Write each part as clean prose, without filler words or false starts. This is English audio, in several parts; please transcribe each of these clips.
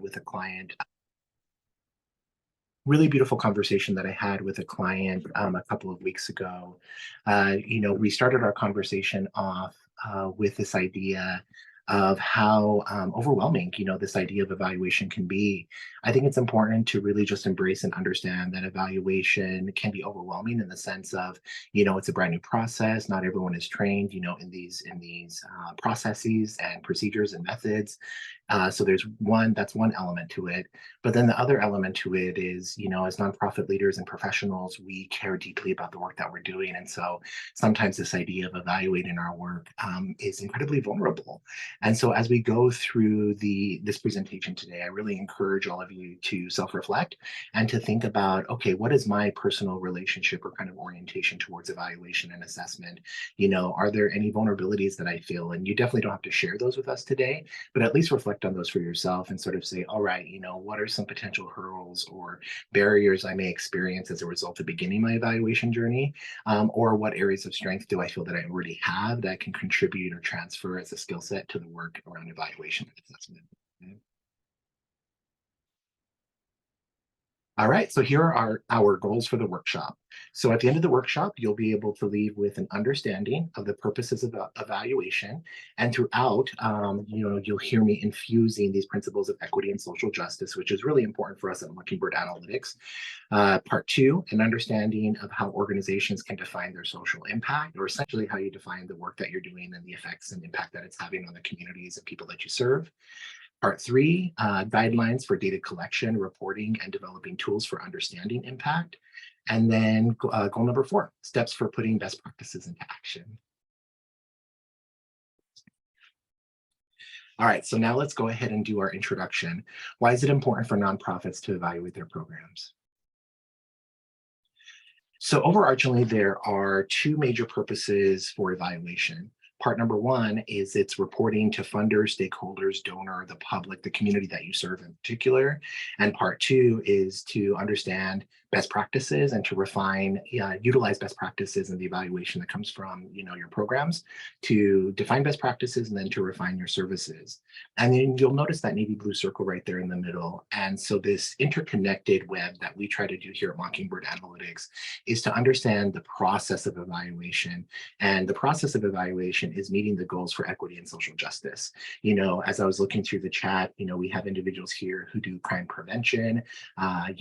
with a client. Really beautiful conversation that I had with a client a couple of weeks ago. We started our conversation off with this idea of how overwhelming, this idea of evaluation can be. I think it's important to really just embrace and understand that evaluation can be overwhelming in the sense of, it's a brand new process. Not everyone is trained, in these processes and procedures and methods. So that's one element to it. But then the other element to it is, as nonprofit leaders and professionals, we care deeply about the work that we're doing. And so sometimes this idea of evaluating our work is incredibly vulnerable. And so as we go through this presentation today, I really encourage all of you to self-reflect and to think about, okay, what is my personal relationship or kind of orientation towards evaluation and assessment? Are there any vulnerabilities that I feel? And you definitely don't have to share those with us today, but at least reflect on those for yourself and sort of say, all right, what are some potential hurdles or barriers I may experience as a result of beginning my evaluation journey? Or what areas of strength do I feel that I already have that can contribute or transfer as a skill set to the work around evaluation and assessment? Okay. All right, so here are our goals for the workshop. So at the end of the workshop, you'll be able to leave with an understanding of the purposes of evaluation. And throughout, you'll hear me infusing these principles of equity and social justice, which is really important for us at Mockingbird Analytics. Part two, an understanding of how organizations can define their social impact, or essentially how you define the work that you're doing and the effects and impact that it's having on the communities and people that you serve. Part three, guidelines for data collection, reporting, and developing tools for understanding impact. And then goal number four, steps for putting best practices into action. All right, so now let's go ahead and do our introduction. Why is it important for nonprofits to evaluate their programs? So overarchingly, there are two major purposes for evaluation. Part number one is it's reporting to funders, stakeholders, donor, the public, the community that you serve in particular. And part two is to understand best practices and to utilize best practices in the evaluation that comes from, your programs, to define best practices and then to refine your services. And then you'll notice that navy blue circle right there in the middle. And so this interconnected web that we try to do here at Mockingbird Analytics is to understand the process of evaluation. And the process of evaluation is meeting the goals for equity and social justice. As I was looking through the chat, we have individuals here who do crime prevention. I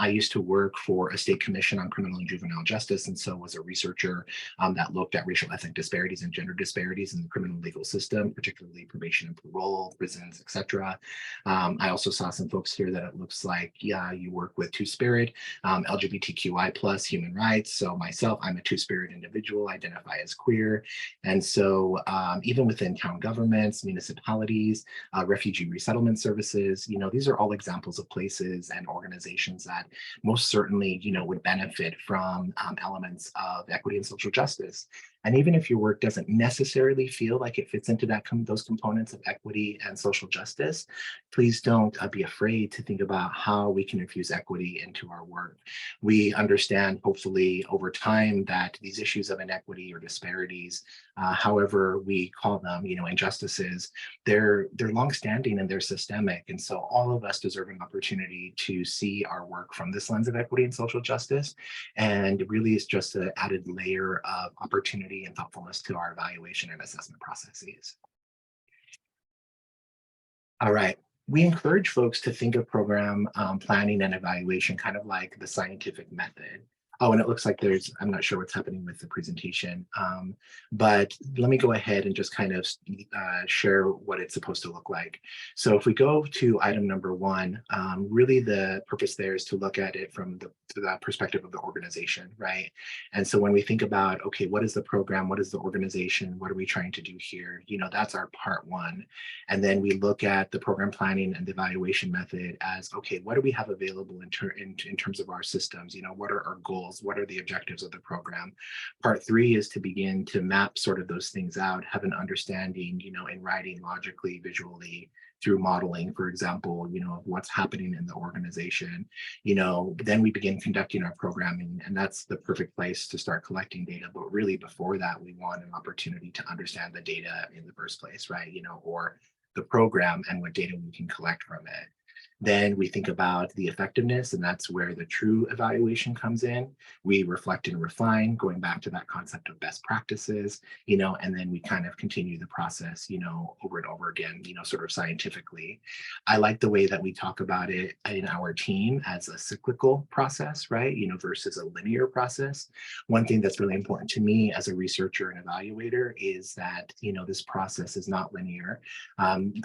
used to work for a state commission on criminal and juvenile justice, and so was a researcher that looked at racial ethnic disparities and gender disparities in the criminal legal system, particularly probation and parole, prisons, etc. I also saw some folks here that it looks like, you work with Two-Spirit, LGBTQI plus human rights. So myself, I'm a Two-Spirit individual, identify as queer. And so even within town governments, municipalities, refugee resettlement services, these are all examples of places and organizations that most certainly, would benefit from elements of equity and social justice. And even if your work doesn't necessarily feel like it fits into those components of equity and social justice, please don't be afraid to think about how we can infuse equity into our work. We understand, hopefully, over time that these issues of inequity or disparities, however we call them, injustices, they're longstanding and they're systemic. And so all of us deserve an opportunity to see our work from this lens of equity and social justice. And really, it's just an added layer of opportunity and thoughtfulness to our evaluation and assessment processes. All right. We encourage folks to think of program planning and evaluation kind of like the scientific method. Oh, and it looks like I'm not sure what's happening with the presentation, but let me go ahead and just kind of share what it's supposed to look like. So if we go to item number one, really the purpose there is to look at it from the perspective of the organization, right? And so when we think about, okay, what is the program? What is the organization? What are we trying to do here? That's our part one. And then we look at the program planning and the evaluation method as, okay, what do we have available in terms of our systems? What are our goals? What are the objectives of the program? Part three is to begin to map sort of those things out, have an understanding, in writing, logically, visually, through modeling, for example, of what's happening in the organization. Then we begin conducting our programming, and that's the perfect place to start collecting data. But really before that, we want an opportunity to understand the data in the first place, right? Or the program and what data we can collect from it. Then we think about the effectiveness, and that's where the true evaluation comes in. We reflect and refine, going back to that concept of best practices, and then we kind of continue the process, over and over again, sort of scientifically. I like the way that we talk about it in our team as a cyclical process, right? Versus a linear process. One thing that's really important to me as a researcher and evaluator is that, this process is not linear.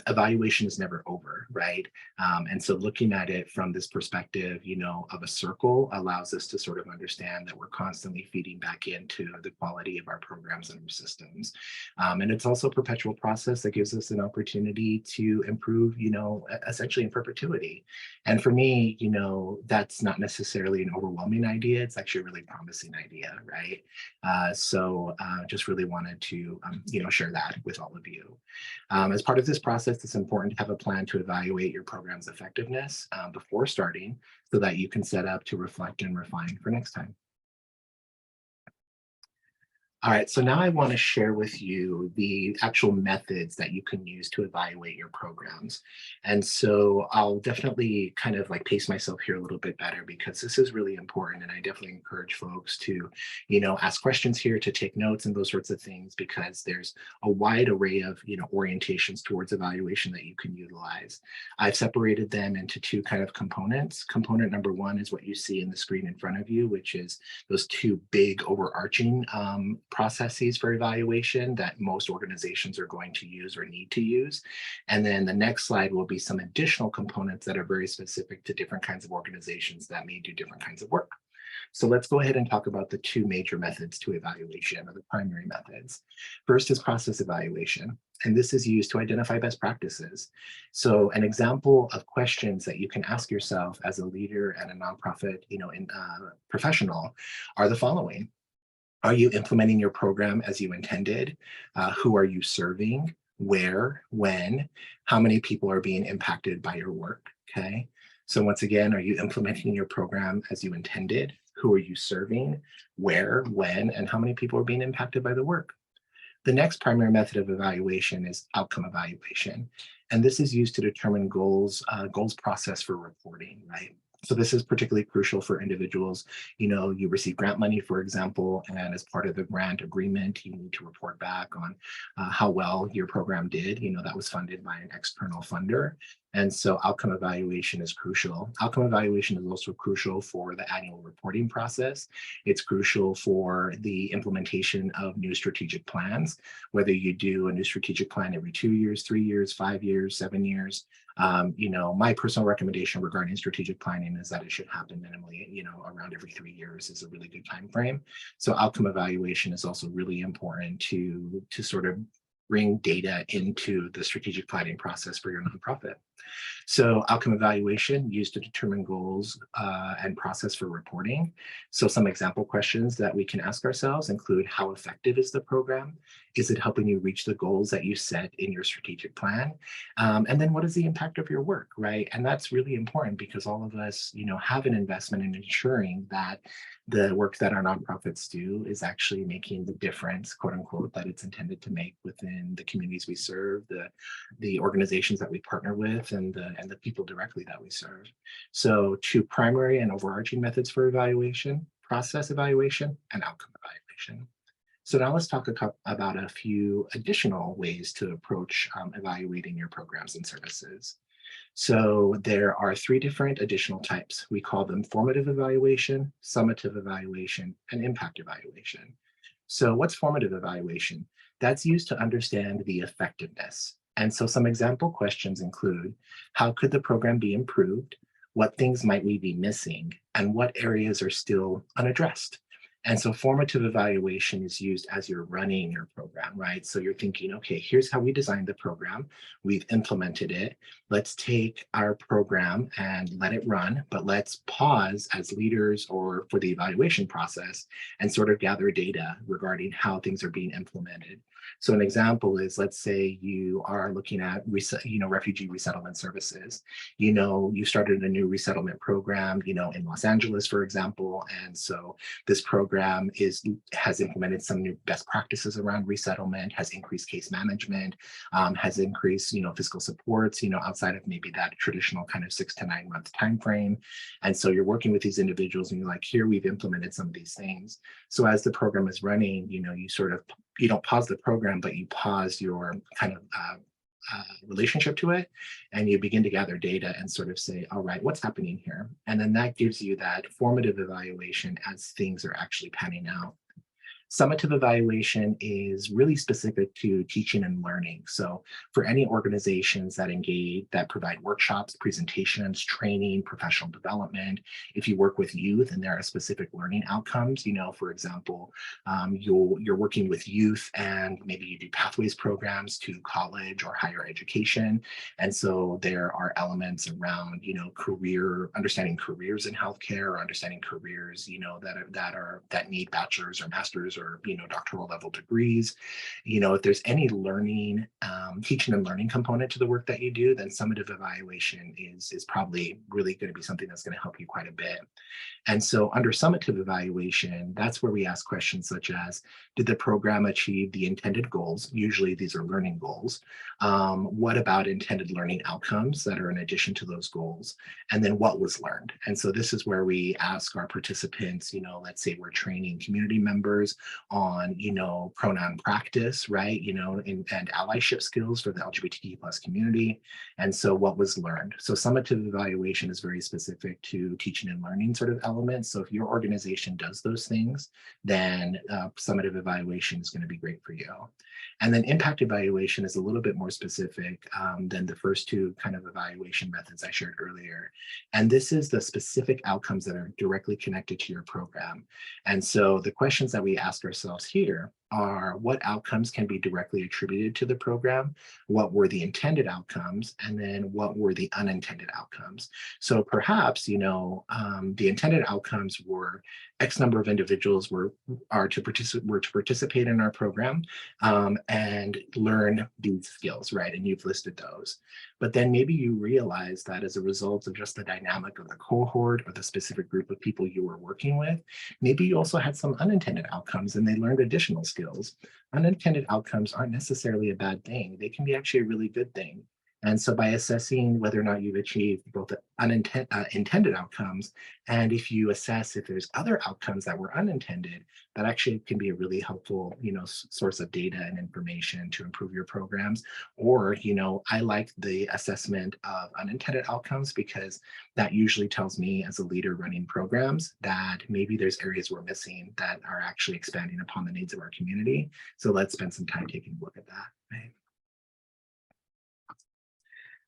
Evaluation is never over, right? And so looking at it from this perspective, of a circle allows us to sort of understand that we're constantly feeding back into the quality of our programs and our systems. And it's also a perpetual process that gives us an opportunity to improve, essentially in perpetuity. And for me, that's not necessarily an overwhelming idea. It's actually a really promising idea, right? Just really wanted to, share that with all of you. As part of this process, it's important to have a plan to evaluate your program's effectiveness before starting so that you can set up to reflect and refine for next time. All right, so now I want to share with you the actual methods that you can use to evaluate your programs. And so I'll definitely kind of like pace myself here a little bit better because this is really important. And I definitely encourage folks to, ask questions here, to take notes and those sorts of things, because there's a wide array of, orientations towards evaluation that you can utilize. I've separated them into two kind of components. Component number one is what you see in the screen in front of you, which is those two big overarching processes for evaluation that most organizations are going to use or need to use. And then the next slide will be some additional components that are very specific to different kinds of organizations that may do different kinds of work. So let's go ahead and talk about the two major methods to evaluation, or the primary methods. First is process evaluation, and this is used to identify best practices. So an example of questions that you can ask yourself as a leader and a nonprofit, professional are the following. Are you implementing your program as you intended? Who are you serving? Where? When? How many people are being impacted by your work? Okay. So once again, are you implementing your program as you intended? Who are you serving? Where? When? And how many people are being impacted by the work? The next primary method of evaluation is outcome evaluation. And this is used to determine goals process for reporting, right? So this is particularly crucial for individuals. You receive grant money, for example, and as part of the grant agreement, you need to report back on how well your program did. That was funded by an external funder. And so outcome evaluation is crucial. Outcome evaluation is also crucial for the annual reporting process. It's crucial for the implementation of new strategic plans, whether you do a new strategic plan every 2 years, 3 years, 5 years, 7 years. My personal recommendation regarding strategic planning is that it should happen minimally, around every 3 years is a really good time frame. So outcome evaluation is also really important to sort of bring data into the strategic planning process for your nonprofit. So outcome evaluation used to determine goals and process for reporting. So some example questions that we can ask ourselves include: how effective is the program? Is it helping you reach the goals that you set in your strategic plan? And then what is the impact of your work, right? And that's really important because all of us, have an investment in ensuring that the work that our nonprofits do is actually making the difference, quote unquote, that it's intended to make within the communities we serve, the organizations that we partner with, and the people directly that we serve. So two primary and overarching methods for evaluation: process evaluation and outcome evaluation. So now let's talk about a few additional ways to approach evaluating your programs and services. So there are three different additional types. We call them formative evaluation, summative evaluation, and impact evaluation. So what's formative evaluation? That's used to understand the effectiveness. And so some example questions include: how could the program be improved? What things might we be missing? And what areas are still unaddressed? And so formative evaluation is used as you're running your program, right? So you're thinking, okay, here's how we designed the program. We've implemented it. Let's take our program and let it run, but let's pause as leaders or for the evaluation process and sort of gather data regarding how things are being implemented. So an example is, let's say you are looking at refugee resettlement services. You started a new resettlement program, in Los Angeles, for example, and so this program has implemented some new best practices around resettlement, has increased case management, has increased, fiscal supports, outside of maybe that traditional kind of 6 to 9 month time frame. And so you're working with these individuals, and you're like, here we've implemented some of these things. So as the program is running, you don't pause the program, but you pause your kind of relationship to it, and you begin to gather data and sort of say, all right, what's happening here? And then that gives you that formative evaluation as things are actually panning out. Summative evaluation is really specific to teaching and learning. So for any organizations that provide workshops, presentations, training, professional development, if you work with youth and there are specific learning outcomes, for example, you're working with youth and maybe you do pathways programs to college or higher education. And so there are elements around, understanding careers in healthcare, or understanding careers, that need bachelor's or master's or doctoral level degrees. If there's any learning, teaching and learning component to the work that you do, then summative evaluation is probably really going to be something that's going to help you quite a bit. And so under summative evaluation, that's where we ask questions such as, did the program achieve the intended goals? Usually these are learning goals. What about intended learning outcomes that are in addition to those goals? And then what was learned? And so this is where we ask our participants, let's say we're training community members on, pronoun practice, right? And allyship skills for the LGBTQ plus community. And so what was learned? So summative evaluation is very specific to teaching and learning sort of elements. So if your organization does those things, then summative evaluation is going to be great for you. And then impact evaluation is a little bit more specific than the first two kind of evaluation methods I shared earlier. And this is the specific outcomes that are directly connected to your program. And so the questions that we ask ourselves here are, what outcomes can be directly attributed to the program? What were the intended outcomes? And then what were the unintended outcomes? So perhaps, the intended outcomes were X number of individuals were to participate in our program and learn these skills, right? And you've listed those. But then maybe you realize that as a result of just the dynamic of the cohort or the specific group of people you were working with, maybe you also had some unintended outcomes and they learned additional skills. Unintended outcomes aren't necessarily a bad thing. They can be actually a really good thing. And so by assessing whether or not you've achieved both the intended outcomes, and if you assess if there's other outcomes that were unintended, that actually can be a really helpful, source of data and information to improve your programs. Or, I like the assessment of unintended outcomes because that usually tells me as a leader running programs that maybe there's areas we're missing that are actually expanding upon the needs of our community. So let's spend some time taking a look at that. Right?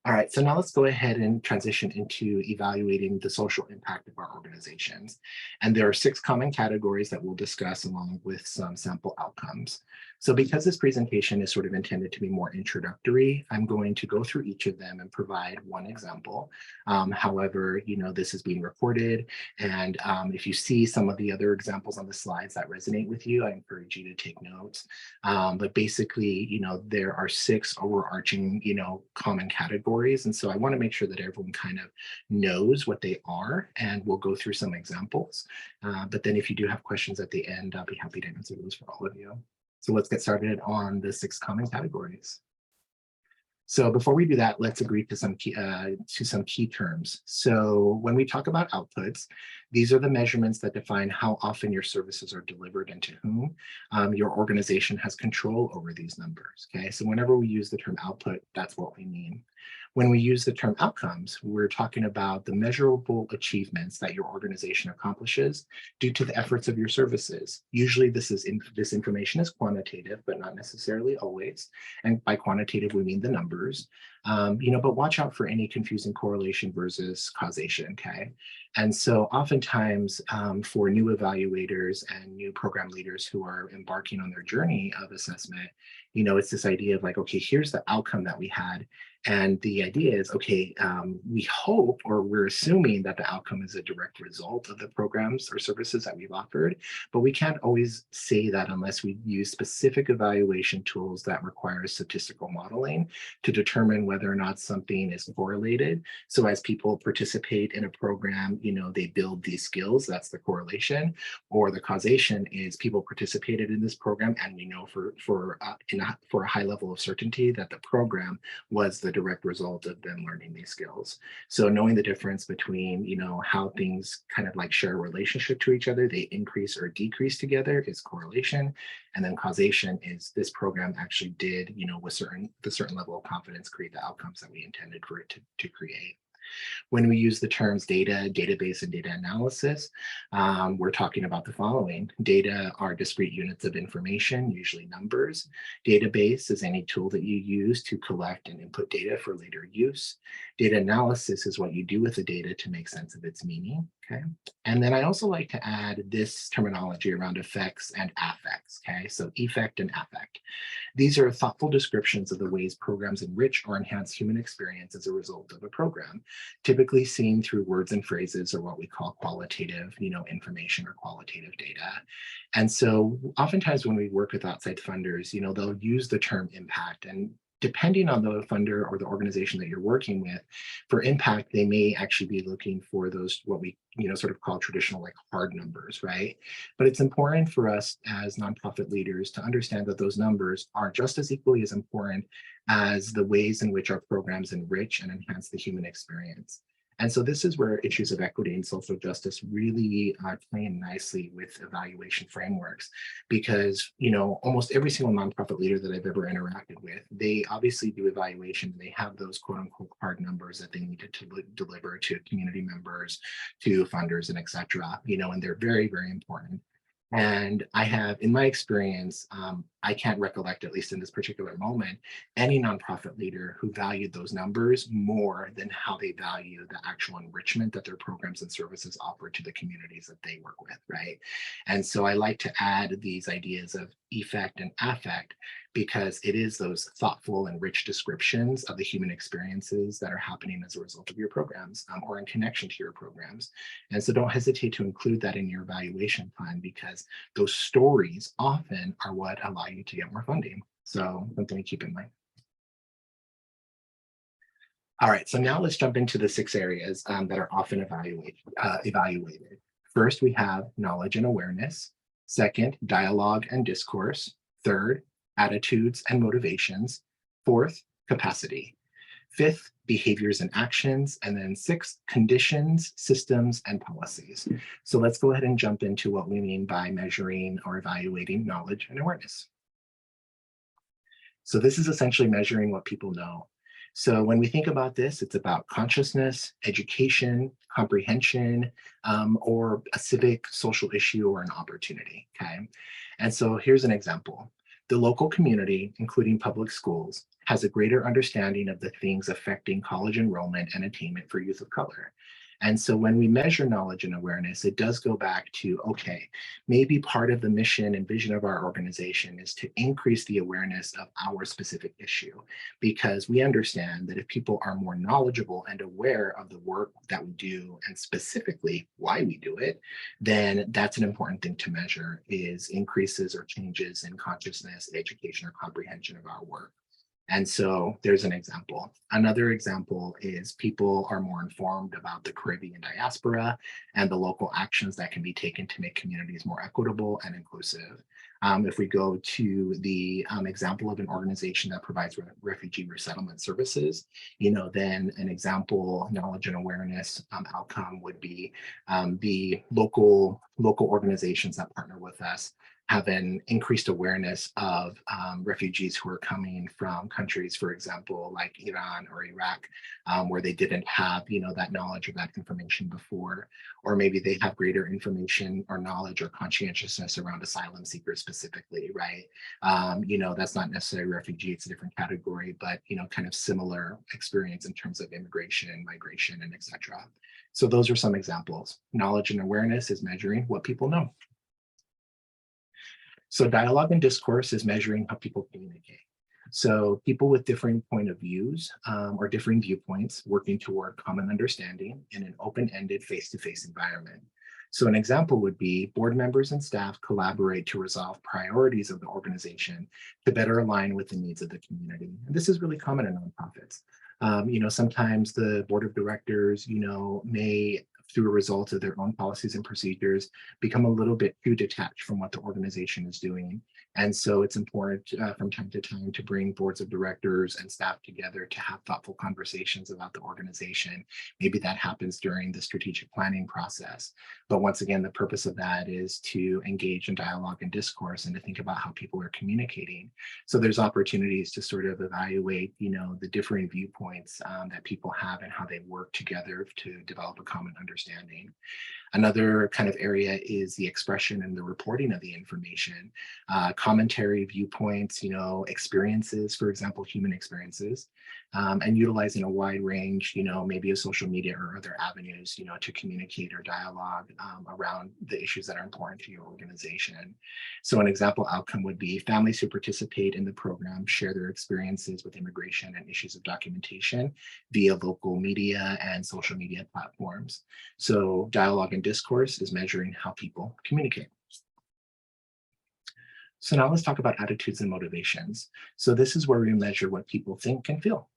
All right, so now let's go ahead and transition into evaluating the social impact of our organizations. And there are 6 common categories that we'll discuss along with some sample outcomes. So because this presentation is sort of intended to be more introductory, I'm going to go through each of them and provide one example. However, this is being recorded. And if you see some of the other examples on the slides that resonate with you, I encourage you to take notes. But basically, there are 6 overarching, common categories. And so I want to make sure that everyone kind of knows what they are, and we'll go through some examples. But then if you do have questions at the end, I'll be happy to answer those for all of you. So let's get started on the 6 common categories. So before we do that, let's agree to some key terms. So when we talk about outputs, these are the measurements that define how often your services are delivered and to whom. Your organization has control over these numbers. Okay, so whenever we use the term output, that's what we mean. When we use the term outcomes, we're talking about the measurable achievements that your organization accomplishes due to the efforts of your services. Usually this information is quantitative, but not necessarily always. And by quantitative, we mean the numbers. But watch out for any confusing correlation versus causation, okay? And so oftentimes for new evaluators and new program leaders who are embarking on their journey of assessment, it's this idea of like, okay, here's the outcome that we had. And the idea is, okay, we hope or we're assuming that the outcome is a direct result of the programs or services that we've offered, but we can't always say that unless we use specific evaluation tools that require statistical modeling to determine whether or not something is correlated. So as people participate in a program, they build these skills, that's the correlation, or the causation is people participated in this program and we know for a high level of certainty that the program was the direct result of them learning these skills. So knowing the difference between, how things kind of like share a relationship to each other, they increase or decrease together is correlation. And then causation is this program actually did, with the certain level of confidence create the outcomes that we intended for it to create. When we use the terms data, database, and data analysis, we're talking about the following. Data are discrete units of information, usually numbers. Database is any tool that you use to collect and input data for later use. Data analysis is what you do with the data to make sense of its meaning, okay? And then I also like to add this terminology around effects and affects, okay? So effect and affect. These are thoughtful descriptions of the ways programs enrich or enhance human experience as a result of a program, typically seen through words and phrases or what we call qualitative, information or qualitative data. And so oftentimes when we work with outside funders, they'll use the term impact, and depending on the funder or the organization that you're working with, for impact, they may actually be looking for those, what we, sort of call traditional like hard numbers, right? But it's important for us as nonprofit leaders to understand that those numbers are just as equally as important as the ways in which our programs enrich and enhance the human experience. And so this is where issues of equity and social justice really play in nicely with evaluation frameworks, because almost every single nonprofit leader that I've ever interacted with, they obviously do evaluation. They have those quote unquote hard numbers that they needed to deliver to community members, to funders, and et cetera. And they're very, very important. And I have, in my experience, I can't recollect, at least in this particular moment, any nonprofit leader who valued those numbers more than how they value the actual enrichment that their programs and services offer to the communities that they work with, right? And so I like to add these ideas of effect and affect, because it is those thoughtful and rich descriptions of the human experiences that are happening as a result of your programs or in connection to your programs. And so don't hesitate to include that in your evaluation plan, because those stories often are what allow you to get more funding. So something to keep in mind. All right, so now let's jump into the 6 areas that are often evaluated. First, we have knowledge and awareness. Second, dialogue and discourse. Third, attitudes and motivations. Fourth, capacity. Fifth, behaviors and actions. And then sixth, conditions, systems, and policies. So let's go ahead and jump into what we mean by measuring or evaluating knowledge and awareness. So this is essentially measuring what people know. So when we think about this, it's about consciousness, education, comprehension, or a civic social issue or an opportunity, okay? And so here's an example. The local community, including public schools, has a greater understanding of the things affecting college enrollment and attainment for youth of color. And so when we measure knowledge and awareness, it does go back to, okay, maybe part of the mission and vision of our organization is to increase the awareness of our specific issue, because we understand that if people are more knowledgeable and aware of the work that we do and specifically why we do it, then that's an important thing to measure, is increases or changes in consciousness, education, or comprehension of our work. And so there's an example. Another example is people are more informed about the Caribbean diaspora and the local actions that can be taken to make communities more equitable and inclusive. If we go to the example of an organization that provides refugee resettlement services, then an example knowledge and awareness outcome would be the local organizations that partner with us have an increased awareness of refugees who are coming from countries, for example, like Iran or Iraq, where they didn't have, that knowledge or that information before, or maybe they have greater information or knowledge or conscientiousness around asylum seekers specifically, right? That's not necessarily refugee; it's a different category, but kind of similar experience in terms of immigration, migration, and etc. So those are some examples. Knowledge and awareness is measuring what people know. So dialogue and discourse is measuring how people communicate. So people with differing point of views or differing viewpoints working toward common understanding in an open-ended face-to-face environment. So an example would be board members and staff collaborate to resolve priorities of the organization to better align with the needs of the community. And this is really common in nonprofits. Sometimes the board of directors, may, through a result of their own policies and procedures, become a little bit too detached from what the organization is doing. And so it's important from time to time to bring boards of directors and staff together to have thoughtful conversations about the organization. Maybe that happens during the strategic planning process. But once again, the purpose of that is to engage in dialogue and discourse and to think about how people are communicating. So there's opportunities to sort of evaluate, the differing viewpoints that people have and how they work together to develop a common understanding. Another kind of area is the expression and the reporting of the information, commentary, viewpoints, experiences, for example, human experiences, and utilizing a wide range, maybe of social media or other avenues, to communicate or dialogue around the issues that are important to your organization. So an example outcome would be families who participate in the program share their experiences with immigration and issues of documentation via local media and social media platforms. So dialogue and discourse is measuring how people communicate. So now let's talk about attitudes and motivations. So this is where we measure what people think and feel.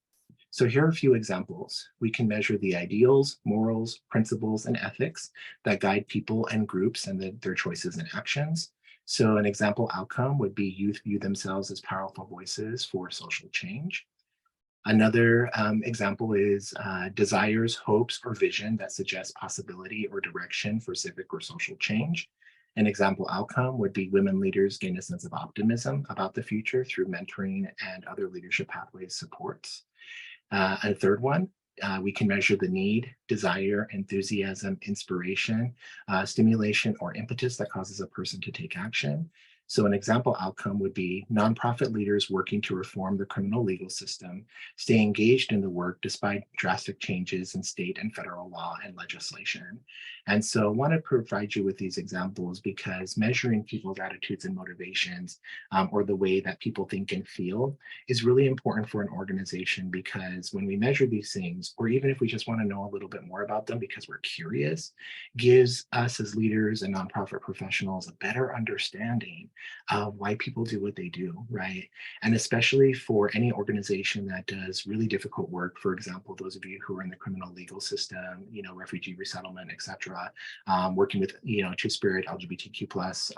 So here are a few examples. We can measure the ideals, morals, principles, and ethics that guide people and groups and their choices and actions. So an example outcome would be youth view themselves as powerful voices for social change. Another example is desires, hopes, or vision that suggests possibility or direction for civic or social change. An example outcome would be women leaders gain a sense of optimism about the future through mentoring and other leadership pathways supports. A third one, we can measure the need, desire, enthusiasm, inspiration, stimulation, or impetus that causes a person to take action. So an example outcome would be nonprofit leaders working to reform the criminal legal system, stay engaged in the work despite drastic changes in state and federal law and legislation. And so I want to provide you with these examples because measuring people's attitudes and motivations or the way that people think and feel is really important for an organization because when we measure these things, or even if we just want to know a little bit more about them because we're curious, gives us as leaders and nonprofit professionals a better understanding of why people do what they do, right? And especially for any organization that does really difficult work, for example, those of you who are in the criminal legal system, refugee resettlement, et cetera, working with, Two-Spirit, LGBTQ plus,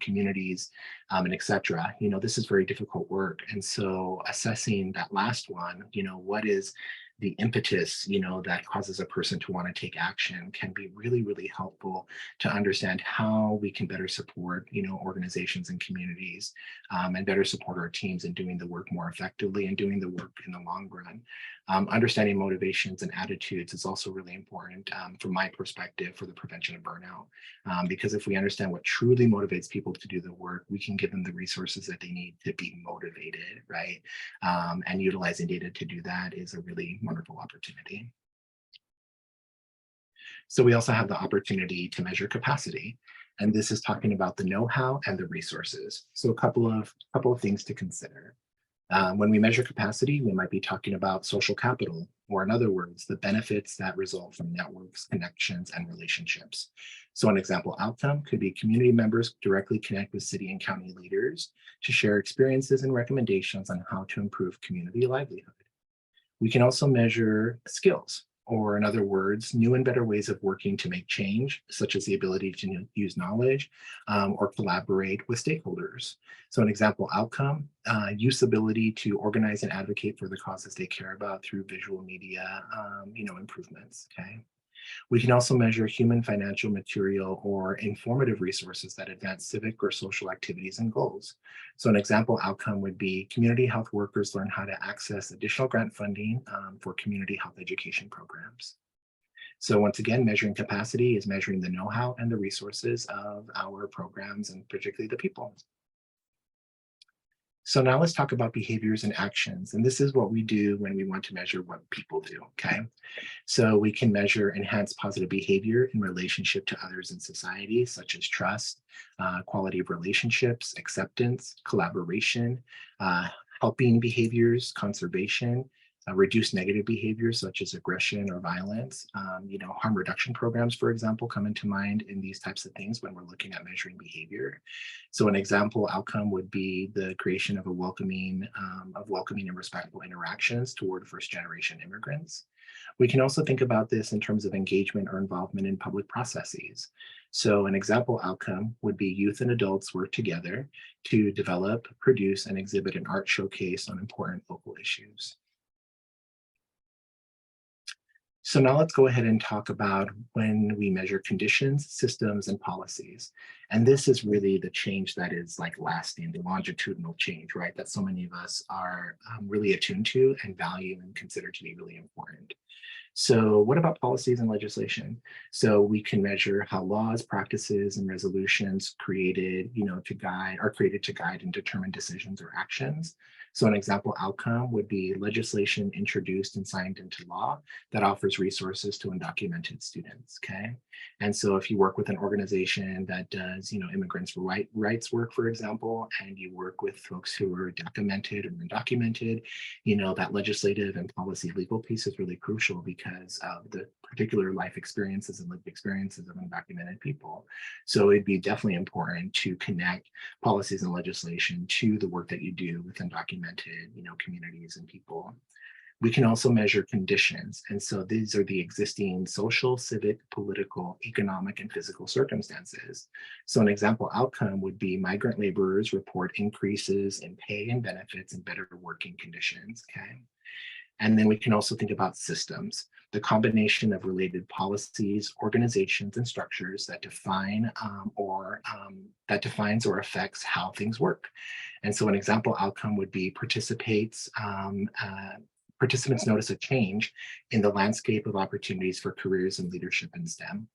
communities, and et cetera, this is very difficult work. And so assessing that last one, what is the impetus, that causes a person to want to take action can be really, really helpful to understand how we can better support, organizations and communities and better support our teams in doing the work more effectively and doing the work in the long run. Understanding motivations and attitudes is also really important from my perspective for the prevention of burnout. Because if we understand what truly motivates people to do the work, we can give them the resources that they need to be motivated, right? And utilizing data to do that is a really wonderful opportunity. So we also have the opportunity to measure capacity. And this is talking about the know-how and the resources. So a couple of things to consider. When we measure capacity, we might be talking about social capital, or in other words, the benefits that result from networks, connections, and relationships. So an example outcome could be community members directly connect with city and county leaders to share experiences and recommendations on how to improve community livelihood. We can also measure skills, or in other words, new and better ways of working to make change, such as the ability to use knowledge or collaborate with stakeholders. So an example outcome, use ability to organize and advocate for the causes they care about through visual media, improvements, okay? We can also measure human, financial, material, or informative resources that advance civic or social activities and goals. So an example outcome would be community health workers learn how to access additional grant funding for community health education programs. So once again, measuring capacity is measuring the know-how and the resources of our programs and particularly the people. So now let's talk about behaviors and actions. And this is what we do when we want to measure what people do, okay? So we can measure enhanced positive behavior in relationship to others in society, such as trust, quality of relationships, acceptance, collaboration, uh, helping behaviors, conservation, reduce negative behaviors such as aggression or violence. Harm reduction programs, for example, come into mind in these types of things when we're looking at measuring behavior. So an example outcome would be the creation of welcoming and respectful interactions toward first generation immigrants. We can also think about this in terms of engagement or involvement in public processes. So an example outcome would be youth and adults work together to develop, produce, and exhibit an art showcase on important local issues. So now let's go ahead and talk about when we measure conditions, systems, and policies. And this is really the change that is like lasting, the longitudinal change, right? That so many of us are really attuned to and value and consider to be really important. So what about policies and legislation? So we can measure how laws, practices, and resolutions are created to guide and determine decisions or actions. So an example outcome would be legislation introduced and signed into law that offers resources to undocumented students, okay? And so if you work with an organization that does, immigrants' rights work, for example, and you work with folks who are documented or undocumented, that legislative and policy legal piece is really crucial because of the particular life experiences and lived experiences of undocumented people. So it'd be definitely important to connect policies and legislation to the work that you do with undocumented, communities and people. We can also measure conditions. And so these are the existing social, civic, political, economic, and physical circumstances. So an example outcome would be migrant laborers report increases in pay and benefits and better working conditions, okay? And then we can also think about systems, the combination of related policies, organizations, and structures that defines or affects how things work. And so an example outcome would be participants notice a change in the landscape of opportunities for careers and leadership in STEM.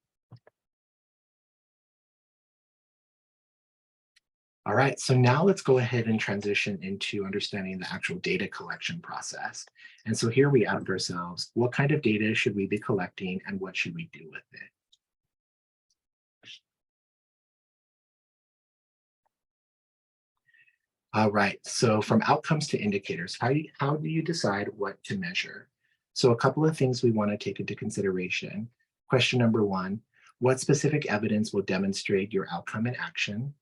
All right, so now let's go ahead and transition into understanding the actual data collection process. And so here we ask ourselves, what kind of data should we be collecting and what should we do with it? All right, so from outcomes to indicators, how do you decide what to measure? So a couple of things we want to take into consideration. Question number one, what specific evidence will demonstrate your outcome and action?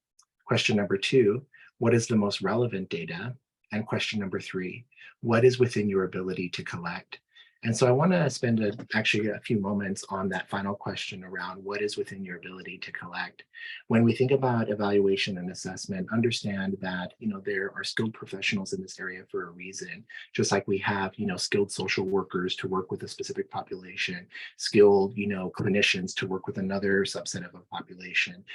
Question number two, what is the most relevant data? And question number three, what is within your ability to collect? And so I want to spend actually a few moments on that final question around what is within your ability to collect. When we think about evaluation and assessment, understand that there are skilled professionals in this area for a reason. Just like we have skilled social workers to work with a specific population, skilled clinicians to work with another subset of a population,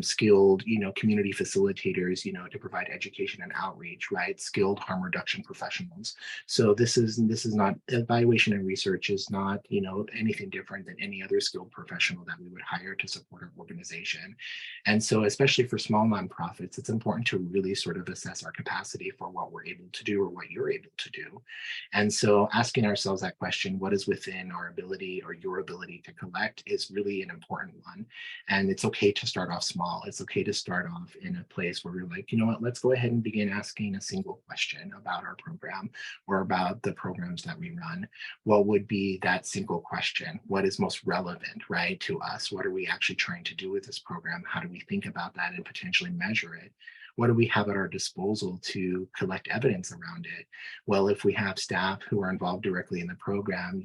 skilled community facilitators to provide education and outreach, right? Skilled harm reduction professionals. So this is not evaluation and research is not anything different than any other skilled professional that we would hire to support our organization. And so especially for small nonprofits, it's important to really sort of assess our capacity for what we're able to do or what you're able to do. And so asking ourselves that question, what is within our ability or your ability to collect, is really an important one. And it's okay to start off small. It's okay to start off in a place where we're like, you know what, let's go ahead and begin asking a single question about our program or about the programs that we run. What would be that single question? What is most relevant, right, to us? What are we actually trying to do with this program? How do we think about that and potentially measure it? What do we have at our disposal to collect evidence around it? Well, if we have staff who are involved directly in the program,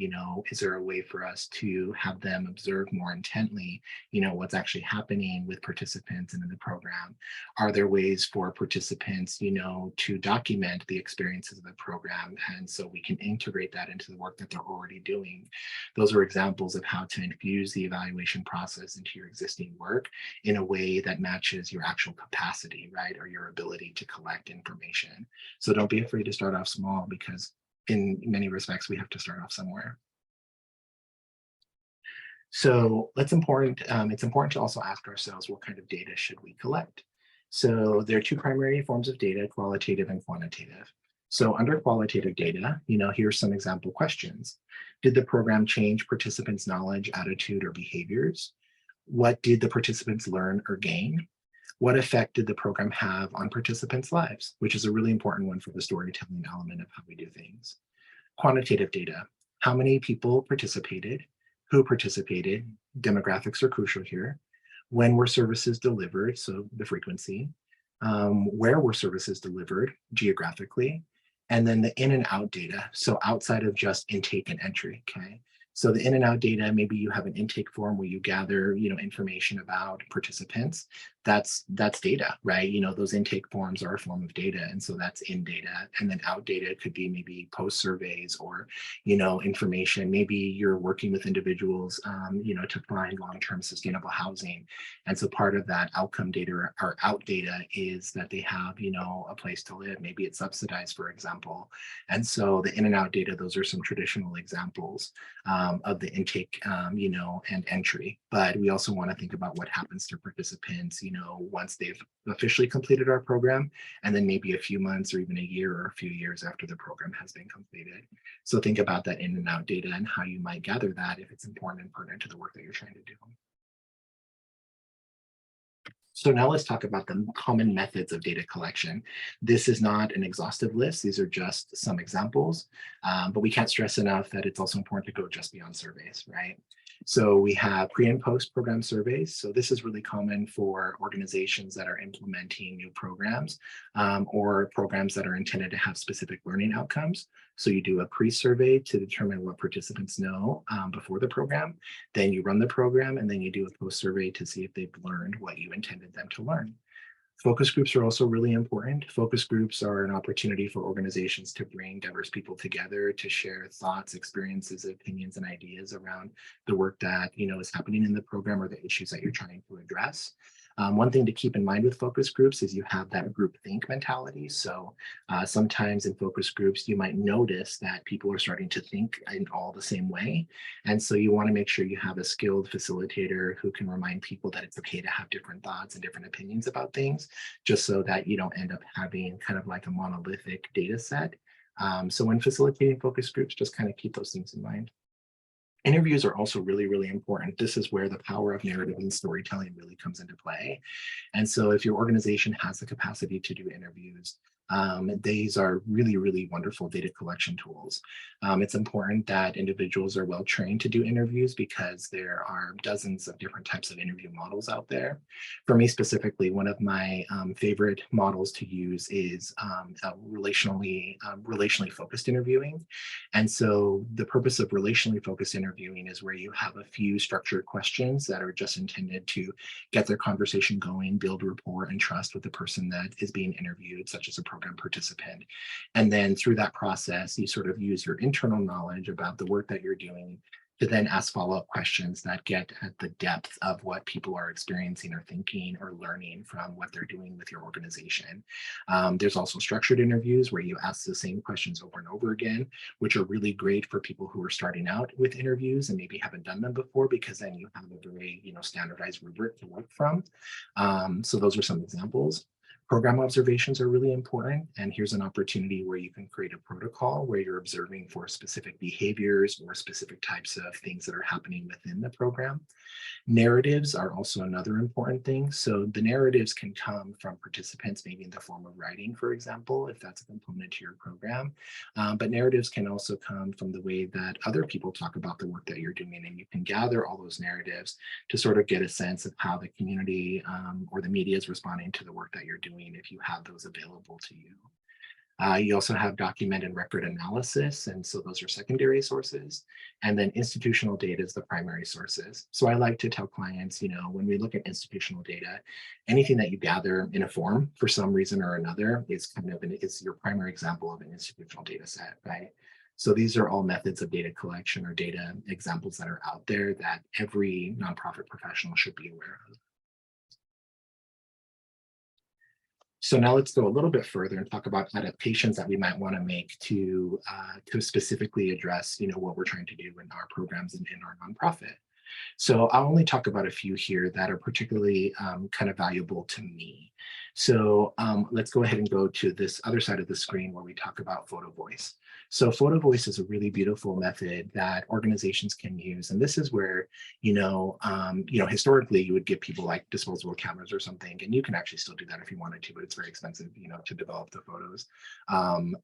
is there a way for us to have them observe more intently, what's actually happening with participants and in the program? Are there ways for participants, to document the experiences of the program? And so we can integrate that into the work that they're already doing. Those are examples of how to infuse the evaluation process into your existing work in a way that matches your actual capacity, right? Or your ability to collect information. So don't be afraid to start off small, because in many respects, we have to start off somewhere. So it's important to also ask ourselves, what kind of data should we collect? So there are two primary forms of data, qualitative and quantitative. So under qualitative data, here's some example questions. Did the program change participants' knowledge, attitude, or behaviors? What did the participants learn or gain? What effect did the program have on participants' lives? Which is a really important one for the storytelling element of how we do things. Quantitative data. How many people participated? Who participated? Demographics are crucial here. When were services delivered? So the frequency. Where were services delivered geographically? And then the in and out data. So outside of just intake and entry, okay? So the in and out data, maybe you have an intake form where you gather, information about participants. That's data, right? Those intake forms are a form of data, and so that's in data. And then out data could be maybe post surveys or, information. Maybe you're working with individuals, to find long-term sustainable housing, and so part of that outcome data or out data is that they have, a place to live. Maybe it's subsidized, for example. And so the in and out data, those are some traditional examples of the intake, and entry. But we also want to think about what happens to participants, once they've officially completed our program, and then maybe a few months or even a year or a few years after the program has been completed. So think about that in and out data and how you might gather that if it's important and pertinent to the work that you're trying to do. So now let's talk about the common methods of data collection. This is not an exhaustive list. These are just some examples, but we can't stress enough that it's also important to go just beyond surveys, right? So we have pre and post program surveys. So this is really common for organizations that are implementing new programs, or programs that are intended to have specific learning outcomes. So you do a pre-survey to determine what participants know before the program. Then you run the program, and then you do a post-survey to see if they've learned what you intended them to learn. Focus groups are also really important. Focus groups are an opportunity for organizations to bring diverse people together to share thoughts, experiences, opinions, and ideas around the work that is happening in the program or the issues that you're trying to address. One thing to keep in mind with focus groups is you have that group think mentality. So sometimes in focus groups, you might notice that people are starting to think in all the same way. And so you want to make sure you have a skilled facilitator who can remind people that it's okay to have different thoughts and different opinions about things, just so that you don't end up having kind of like a monolithic data set. So when facilitating focus groups, just kind of keep those things in mind. Interviews are also really, really important. This is where the power of narrative and storytelling really comes into play. And so if your organization has the capacity to do interviews, these are really, really wonderful data collection tools. It's important that individuals are well trained to do interviews because there are dozens of different types of interview models out there. For me specifically, one of my favorite models to use is relationally focused interviewing. And so the purpose of relationally focused interviewing is where you have a few structured questions that are just intended to get their conversation going, build rapport and trust with the person that is being interviewed, such as a program participant. And then through that process, you sort of use your internal knowledge about the work that you're doing to then ask follow-up questions that get at the depth of what people are experiencing or thinking or learning from what they're doing with your organization. There's also structured interviews where you ask the same questions over and over again, which are really great for people who are starting out with interviews and maybe haven't done them before, because then you have a very standardized rubric to work from. So those are some examples. Program observations are really important, and here's an opportunity where you can create a protocol where you're observing for specific behaviors or specific types of things that are happening within the program. Narratives are also another important thing. So the narratives can come from participants, maybe in the form of writing, for example, if that's a component to your program. But narratives can also come from the way that other people talk about the work that you're doing, and you can gather all those narratives to sort of get a sense of how the community or the media is responding to the work that you're doing doing if you have those available to you. You also have document and record analysis, and so those are secondary sources. And then institutional data is the primary sources. So I like to tell clients, when we look at institutional data, anything that you gather in a form for some reason or another is is your primary example of an institutional data set, right? So these are all methods of data collection or data examples that are out there that every nonprofit professional should be aware of. So now let's go a little bit further and talk about adaptations that we might want to make to specifically address, what we're trying to do in our programs and in our nonprofit. So I'll only talk about a few here that are particularly kind of valuable to me. So let's go ahead and go to this other side of the screen where we talk about photo voice. So photo voice is a really beautiful method that organizations can use. And this is where, historically you would give people like disposable cameras or something, and you can actually still do that if you wanted to, but it's very expensive, to develop the photos.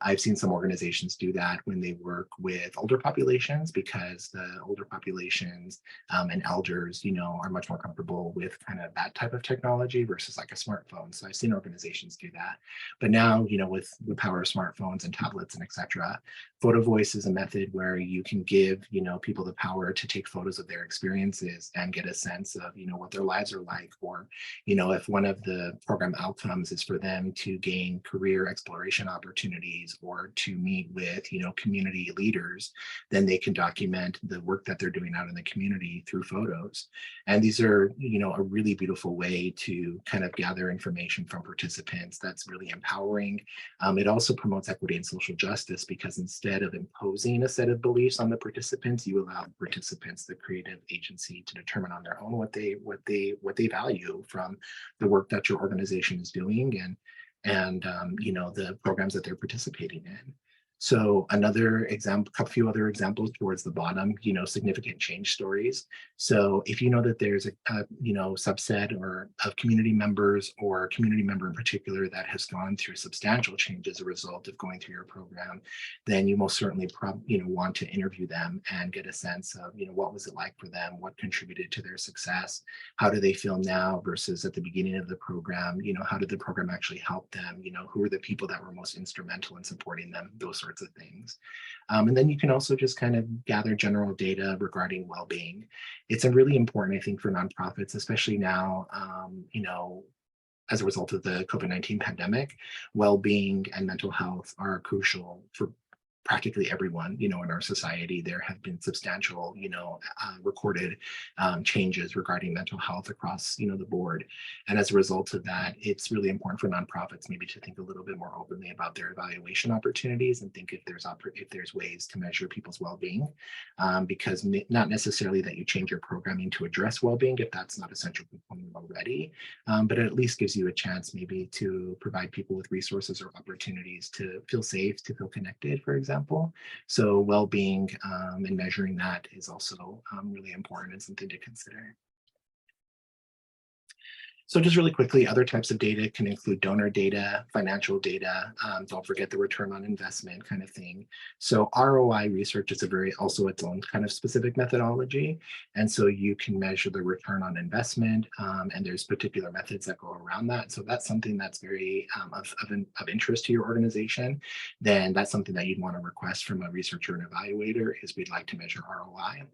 I've seen some organizations do that when they work with older populations, because the older populations and elders, are much more comfortable with kind of that type of technology versus like a smartphone. So I've seen organizations do that. But now, with the power of smartphones and tablets and et cetera, photo voice is a method where you can give, people the power to take photos of their experiences and get a sense of, what their lives are like. Or, if one of the program outcomes is for them to gain career exploration opportunities or to meet with, community leaders, then they can document the work that they're doing out in the community through photos. And these are, a really beautiful way to kind of gather information from participants that's really empowering. It also promotes equity and social justice, because instead of imposing a set of beliefs on the participants, you allow participants the creative agency to determine on their own what they value from the work that your organization is doing and the programs that they're participating in. So another example, a few other examples towards the bottom, significant change stories. So if you know that there's a subset or of community members or a community member in particular that has gone through substantial change as a result of going through your program, then you most certainly want to interview them and get a sense of, what was it like for them, what contributed to their success, how do they feel now versus at the beginning of the program, how did the program actually help them, who are the people that were most instrumental in supporting them, those sorts of things. And then you can also just kind of gather general data regarding well-being. It's a really important, I think, for nonprofits, especially now, as a result of the COVID-19 pandemic. Well-being and mental health are crucial for practically everyone, in our society. There have been substantial, recorded changes regarding mental health across, the board. And as a result of that, it's really important for nonprofits maybe to think a little bit more openly about their evaluation opportunities and think if there's ways to measure people's well-being, because not necessarily that you change your programming to address well-being if that's not a central component already, but it at least gives you a chance maybe to provide people with resources or opportunities to feel safe, to feel connected, for example. So well-being and measuring that is also really important and something to consider. So just really quickly, other types of data can include donor data, financial data, don't forget the return on investment kind of thing. So ROI research is also its own kind of specific methodology. And so you can measure the return on investment, and there's particular methods that go around that. So that's something that's very of interest to your organization. Then that's something that you'd want to request from a researcher and evaluator, is we'd like to measure ROI.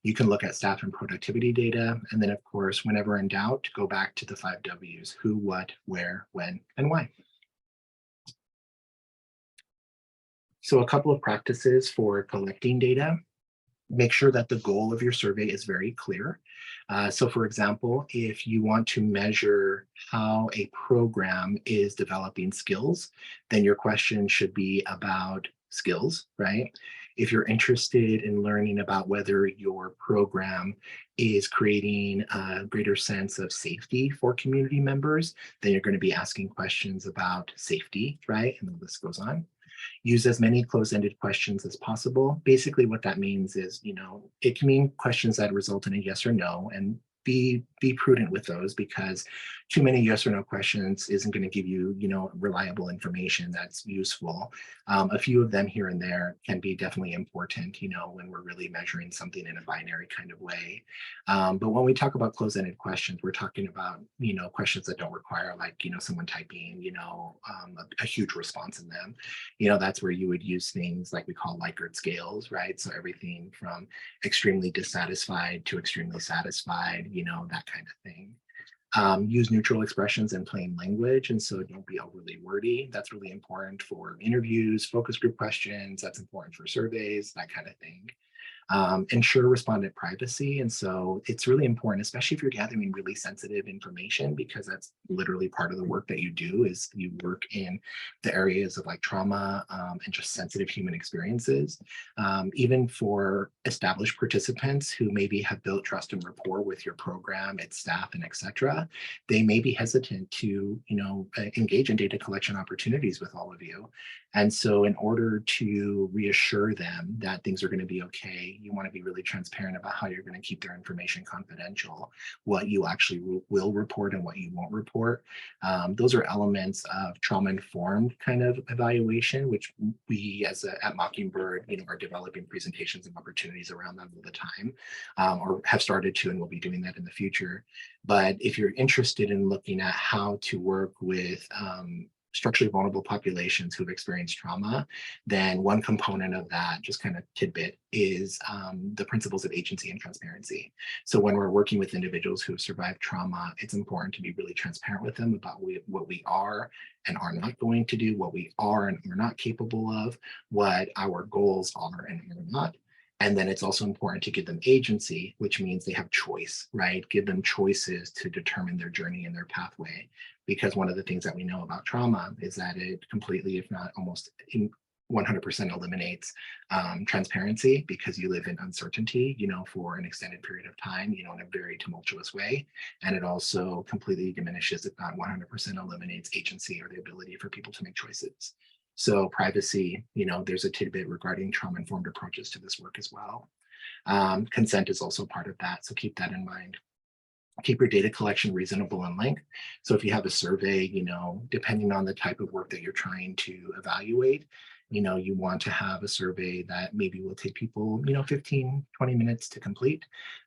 You can look at staff and productivity data. And then, of course, whenever in doubt, go back to the 5 W's: who, what, where, when, and why. So a couple of practices for collecting data. Make sure that the goal of your survey is very clear. So for example, if you want to measure how a program is developing skills, then your question should be about skills, right? If you're interested in learning about whether your program is creating a greater sense of safety for community members, then you're going to be asking questions about safety, right? And the list goes on. Use as many closed-ended questions as possible. Basically what that means is, it can mean questions that result in a yes or no, and be prudent with those, because too many yes or no questions isn't going to give you, reliable information that's useful. A few of them here and there can be definitely important, when we're really measuring something in a binary kind of way. But when we talk about closed-ended questions, we're talking about, questions that don't require, like, someone typing, a huge response in them. That's where you would use things like we call Likert scales, right? So everything from extremely dissatisfied to extremely satisfied, that kind of thing. Use neutral expressions in plain language. And so don't be overly wordy. That's really important for interviews, focus group questions. That's important for surveys, that kind of thing. Ensure respondent privacy. And so it's really important, especially if you're gathering really sensitive information, because that's literally part of the work that you do, is you work in the areas of like trauma, and just sensitive human experiences. Even for established participants who maybe have built trust and rapport with your program, its staff, and etc., they may be hesitant to, engage in data collection opportunities with all of you. And so in order to reassure them that things are going to be okay, you want to be really transparent about how you're going to keep their information confidential, what you actually will report and what you won't report. Those are elements of trauma-informed kind of evaluation, which we at Mockingbird, are developing presentations and opportunities around them all the time, or have started to, and will be doing that in the future. But if you're interested in looking at how to work with structurally vulnerable populations who've experienced trauma, then one component of that, just kind of tidbit, is the principles of agency and transparency. So when we're working with individuals who have survived trauma, it's important to be really transparent with them about what we are and are not going to do, what we are and are not capable of, what our goals are and are not. And then it's also important to give them agency, which means they have choice, right? Give them choices to determine their journey and their pathway. Because one of the things that we know about trauma is that it completely, if not almost 100%, eliminates transparency, because you live in uncertainty, for an extended period of time, in a very tumultuous way. And it also completely diminishes, if not 100% eliminates, agency or the ability for people to make choices. So privacy, there's a tidbit regarding trauma-informed approaches to this work as well. Consent is also part of that, so keep that in mind. Keep your data collection reasonable in length. So if you have a survey, depending on the type of work that you're trying to evaluate, you want to have a survey that maybe will take people, 15, 20 minutes to complete.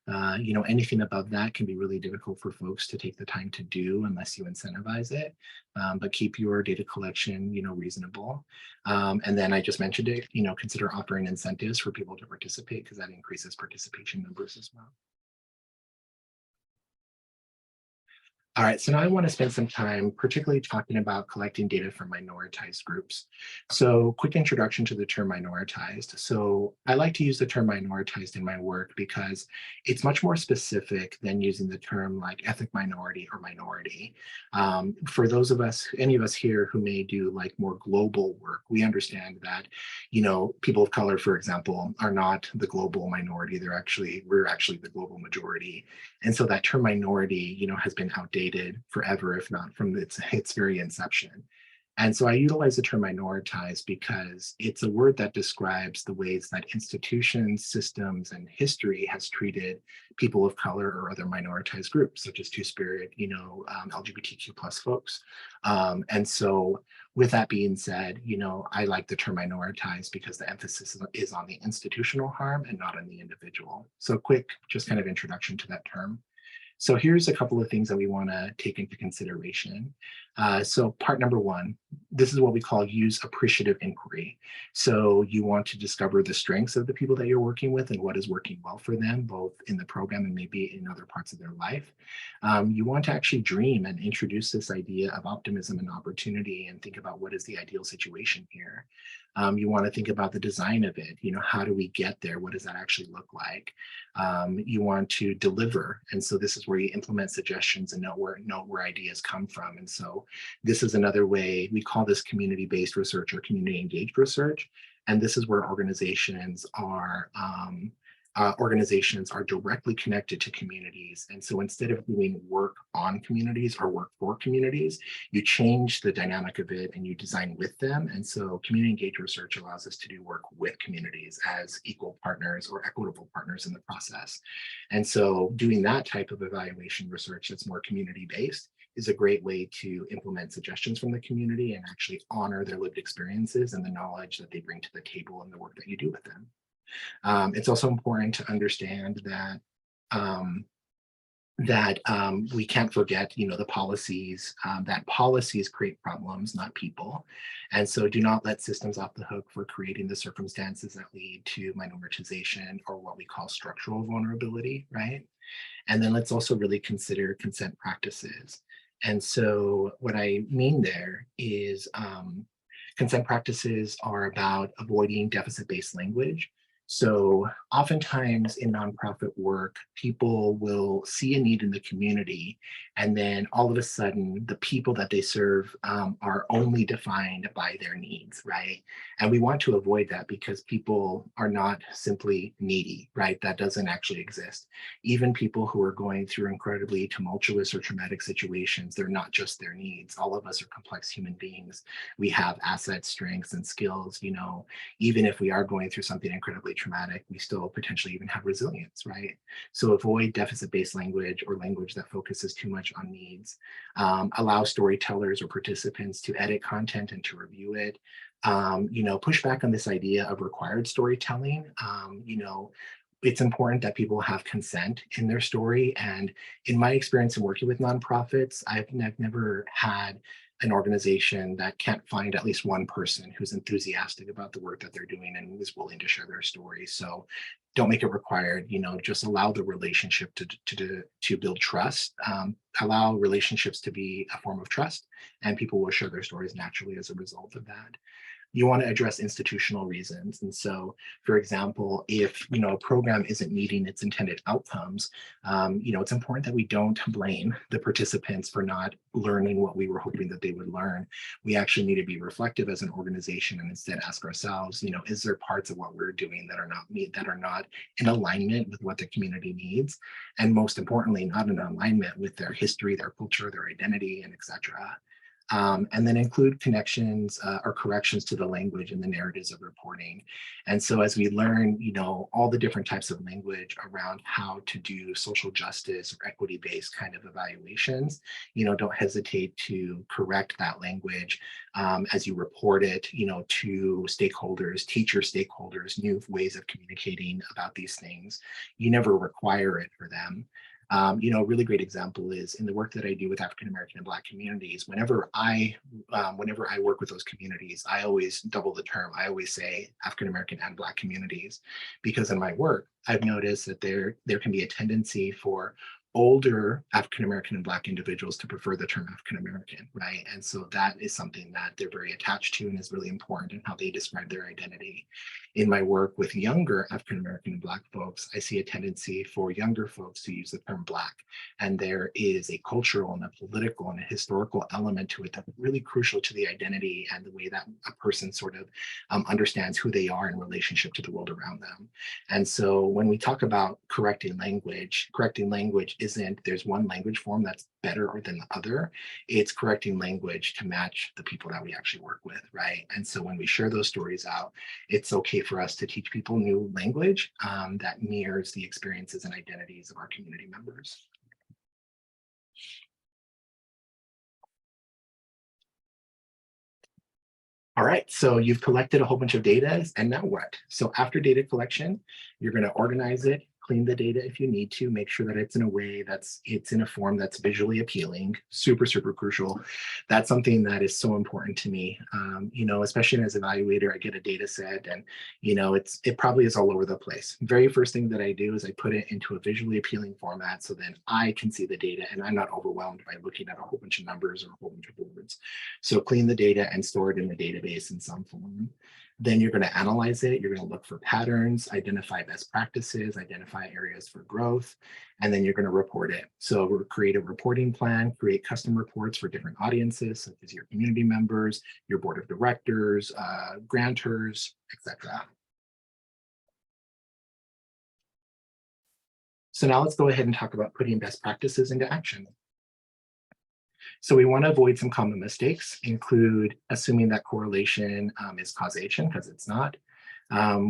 Anything above that can be really difficult for folks to take the time to do unless you incentivize it. But keep your data collection, reasonable. And then I just mentioned it, consider offering incentives for people to participate, because that increases participation numbers as well. All right, so now I want to spend some time particularly talking about collecting data from minoritized groups. So quick introduction to the term minoritized. So I like to use the term minoritized in my work because it's much more specific than using the term like ethnic minority or minority. For those of us, any of us here who may do like more global work, we understand that, people of color, for example, are not the global minority. We're actually the global majority. And so that term minority, has been outdated forever, if not from its very inception. And so I utilize the term minoritized because it's a word that describes the ways that institutions, systems, and history has treated people of color or other minoritized groups, such as Two-Spirit, LGBTQ plus folks. And so with that being said, I like the term minoritized because the emphasis is on the institutional harm and not on the individual. So quick, just kind of introduction to that term. So here's a couple of things that we want to take into consideration. So part number one, this is what we call use appreciative inquiry. So you want to discover the strengths of the people that you're working with and what is working well for them, both in the program and maybe in other parts of their life. You want to actually dream and introduce this idea of optimism and opportunity and think about what is the ideal situation here. You want to think about the design of it. How do we get there? What does that actually look like? You want to deliver. And so this is where you implement suggestions and note where ideas come from. And so this is another way, we call this community-based research or community-engaged research. And this is where organizations are organizations are directly connected to communities. And so instead of doing work on communities or work for communities, you change the dynamic of it and you design with them. And so community engaged research allows us to do work with communities as equal partners or equitable partners in the process. And so doing that type of evaluation research that's more community based is a great way to implement suggestions from the community and actually honor their lived experiences and the knowledge that they bring to the table in the work that you do with them. It's also important to understand that um, we can't forget, the policies, that policies create problems, not people. And so do not let systems off the hook for creating the circumstances that lead to minoritization or what we call structural vulnerability, right? And then let's also really consider consent practices. And so what I mean there is consent practices are about avoiding deficit-based language. So oftentimes in nonprofit work, people will see a need in the community, and then all of a sudden, the people that they serve are only defined by their needs, right? And we want to avoid that because people are not simply needy, right? That doesn't actually exist. Even people who are going through incredibly tumultuous or traumatic situations, they're not just their needs. All of us are complex human beings. We have assets, strengths, and skills. Even if we are going through something incredibly traumatic, we still potentially even have resilience, right? So avoid deficit-based language or language that focuses too much on needs. Allow storytellers or participants to edit content and to review it. Push back on this idea of required storytelling. It's important that people have consent in their story. And in my experience in working with nonprofits, I've never had an organization that can't find at least one person who's enthusiastic about the work that they're doing and is willing to share their story. So don't make it required, just allow the relationship to build trust. Allow relationships to be a form of trust, and people will share their stories naturally as a result of that. You want to address institutional reasons. And so, for example, if a program isn't meeting its intended outcomes, it's important that we don't blame the participants for not learning what we were hoping that they would learn. We actually need to be reflective as an organization and instead ask ourselves, is there parts of what we're doing that are not in alignment with what the community needs, and most importantly, not in alignment with their history, their culture, their identity, and etc. And then include connections or corrections to the language and the narratives of reporting. And so as we learn, all the different types of language around how to do social justice or equity-based kind of evaluations, don't hesitate to correct that language as you report it, to stakeholders, teach your stakeholders new ways of communicating about these things. You never require it for them. A really great example is in the work that I do with African American and Black communities. Whenever I work with those communities, I always double the term. I always say African American and Black communities, because in my work, I've noticed that there can be a tendency for older African American and Black individuals to prefer the term African American, right? And so that is something that they're very attached to and is really important in how they describe their identity. In my work with younger African American and Black folks, I see a tendency for younger folks to use the term Black. And there is a cultural and a political and a historical element to it that's really crucial to the identity and the way that a person sort of understands who they are in relationship to the world around them. And so when we talk about correcting language isn't there's one language form that's better than the other. It's correcting language to match the people that we actually work with, right? And so when we share those stories out, it's okay for us to teach people new language that mirrors the experiences and identities of our community members. All right, so you've collected a whole bunch of data, and now what? So after data collection, you're going to organize it, clean the data if you need to, make sure that it's in a way it's in a form that's visually appealing. Super, super crucial. That's something that is so important to me. Especially as an evaluator, I get a data set, and it probably is all over the place. Very first thing that I do is I put it into a visually appealing format, so then I can see the data and I'm not overwhelmed by looking at a whole bunch of numbers or a whole bunch of words. So clean the data and store it in the database in some form. Then you're going to analyze it. You're going to look for patterns, identify best practices, identify areas for growth, and then you're going to report it. So we'll create a reporting plan, create custom reports for different audiences, such as your community members, your board of directors, grantors, etc. So now let's go ahead and talk about putting best practices into action. So we want to avoid some common mistakes, include assuming that correlation is causation, because it's not.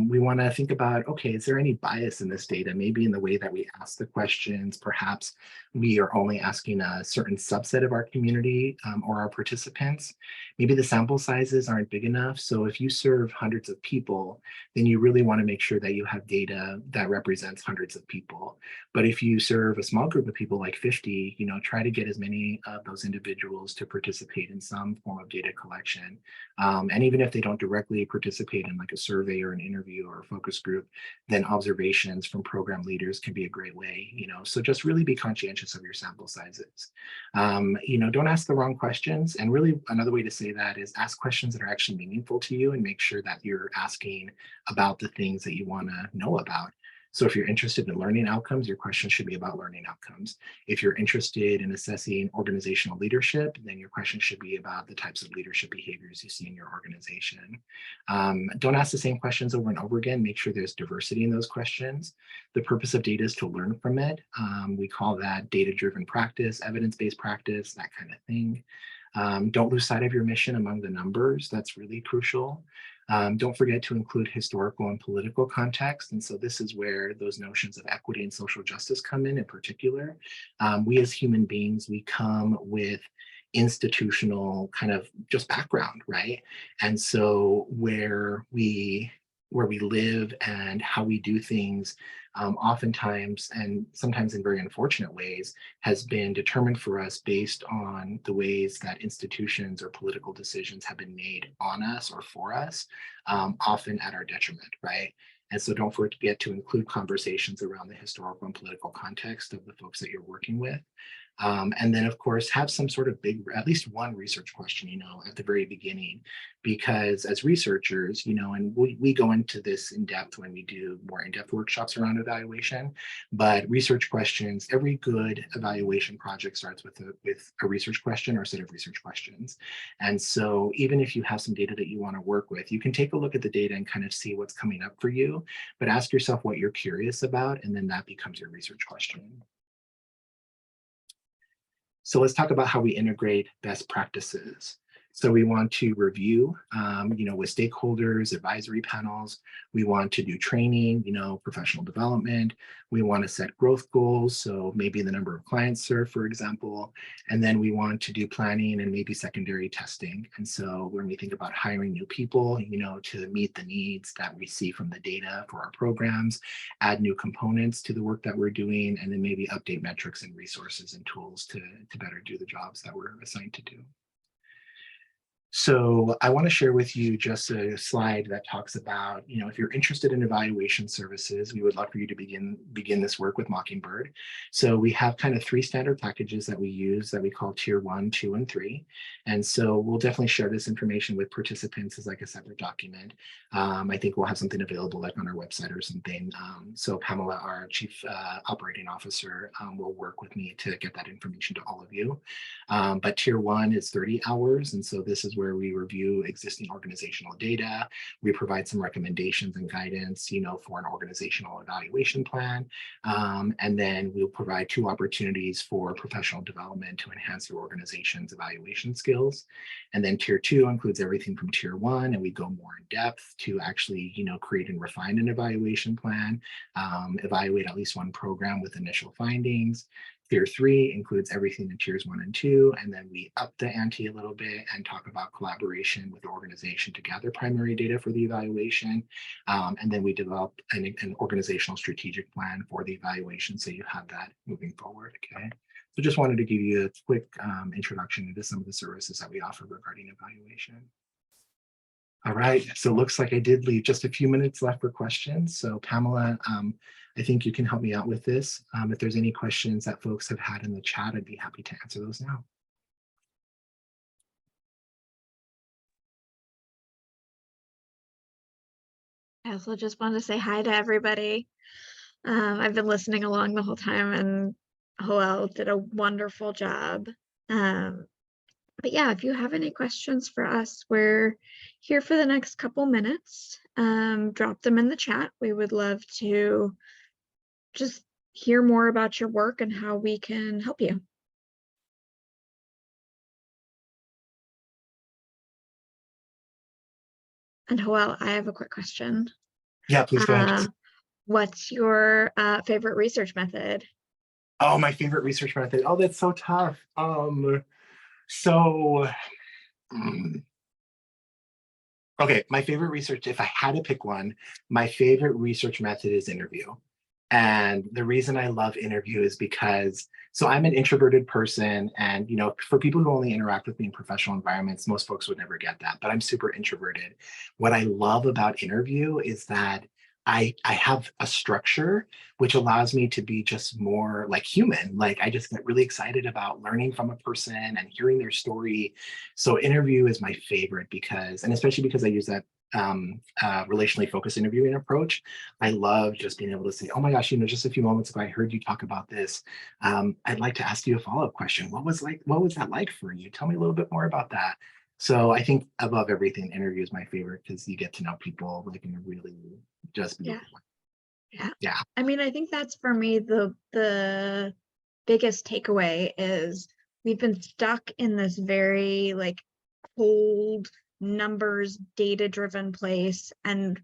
We want to think about, okay, is there any bias in this data? Maybe in the way that we ask the questions, perhaps we are only asking a certain subset of our community or our participants. Maybe the sample sizes aren't big enough. So if you serve hundreds of people, then you really want to make sure that you have data that represents hundreds of people. But if you serve a small group of people, like 50, try to get as many of those individuals to participate in some form of data collection. And even if they don't directly participate in like a survey or an interview or a focus group, then observations from program leaders can be a great way, so just really be conscientious of your sample sizes. Don't ask the wrong questions. And really another way to say that is ask questions that are actually meaningful to you and make sure that you're asking about the things that you want to know about. So if you're interested in learning outcomes, your question should be about learning outcomes. If you're interested in assessing organizational leadership, then your question should be about the types of leadership behaviors you see in your organization. Don't ask the same questions over and over again. Make sure there's diversity in those questions. The purpose of data is to learn from it. We call that data-driven practice, evidence-based practice, that kind of thing. Don't lose sight of your mission among the numbers. That's really crucial. Don't forget to include historical and political context. And so this is where those notions of equity and social justice come in particular. We as human beings, we come with institutional kind of just background, right? And so where we live and how we do things, oftentimes and sometimes in very unfortunate ways, has been determined for us based on the ways that institutions or political decisions have been made on us or for us, often at our detriment, right? And so don't forget to include conversations around the historical and political context of the folks that you're working with. And then, of course, have some sort of at least one research question, at the very beginning, because as researchers, and we go into this in depth when we do more in-depth workshops around evaluation, but research questions, every good evaluation project starts with a research question or a set of research questions. And so even if you have some data that you want to work with, you can take a look at the data and kind of see what's coming up for you, but ask yourself what you're curious about, and then that becomes your research question. So let's talk about how we integrate best practices. So we want to review, with stakeholders, advisory panels. We want to do training, professional development. We want to set growth goals. So maybe the number of clients served, for example. And then we want to do planning and maybe secondary testing. And so when we think about hiring new people, to meet the needs that we see from the data for our programs, add new components to the work that we're doing, and then maybe update metrics and resources and tools to better do the jobs that we're assigned to do. So I want to share with you just a slide that talks about, if you're interested in evaluation services, we would love for you to begin this work with Mockingbird. So we have kind of 3 standard packages that we use that we call Tier 1, 2, and 3. And so we'll definitely share this information with participants as like a separate document. I think we'll have something available like on our website or something. So Pamela, our Chief Operating Officer, will work with me to get that information to all of you. But Tier 1 is 30 hours. And so this is where we review existing organizational data. We provide some recommendations and guidance, for an organizational evaluation plan. And then we'll provide 2 opportunities for professional development to enhance your organization's evaluation skills. And then Tier 2 includes everything from Tier 1, and we go more in depth to actually, create and refine an evaluation plan, evaluate at least one program with initial findings. Tier 3 includes everything in Tiers 1 and 2, and then we up the ante a little bit and talk about collaboration with the organization to gather primary data for the evaluation. And then we develop an organizational strategic plan for the evaluation, so you have that moving forward, okay? So just wanted to give you a quick introduction into some of the services that we offer regarding evaluation. All right, so it looks like I did leave just a few minutes left for questions. So Pamela, I think you can help me out with this. If there's any questions that folks have had in the chat, I'd be happy to answer those now. I also just wanted to say hi to everybody. I've been listening along the whole time, and Joel did a wonderful job. But yeah, if you have any questions for us, we're here for the next couple minutes. Drop them in the chat. We would love to just hear more about your work and how we can help you. And Joel, I have a quick question. Yeah, please go ahead. What's your favorite research method? Oh, my favorite research method. Oh, that's so tough. So mm, okay, my favorite research, if I had to pick one, my favorite research method is interview. And the reason I love interview is because, so I'm an introverted person, and for people who only interact with me in professional environments, most folks would never get that, but I'm super introverted. What I love about interview is that I have a structure which allows me to be just more like human. Like I just get really excited about learning from a person and hearing their story. So interview is my favorite because, and especially because I use that relationally focused interviewing approach. I love just being able to say, oh my gosh, just a few moments ago, I heard you talk about this. I'd like to ask you a follow-up question. What was that like for you? Tell me a little bit more about that. So I think above everything, interview is my favorite because you get to know people like in a really just Yeah. beautiful way. Yeah. Yeah. I mean, I think that's for me the biggest takeaway is we've been stuck in this very like cold numbers data driven place, and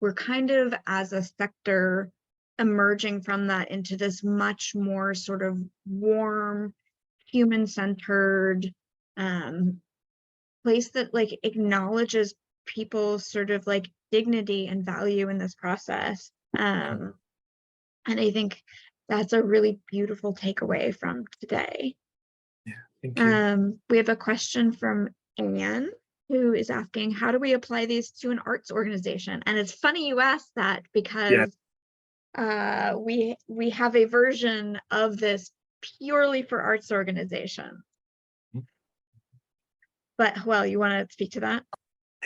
we're kind of as a sector emerging from that into this much more sort of warm, human centered place that like acknowledges people's sort of like dignity and value in this process. And I think that's a really beautiful takeaway from today. Yeah. Thank you. We have a question from Anne, who is asking, how do we apply these to an arts organization? And it's funny you asked that Yeah. because we have a version of this purely for arts organizations. But well, you want to speak to that?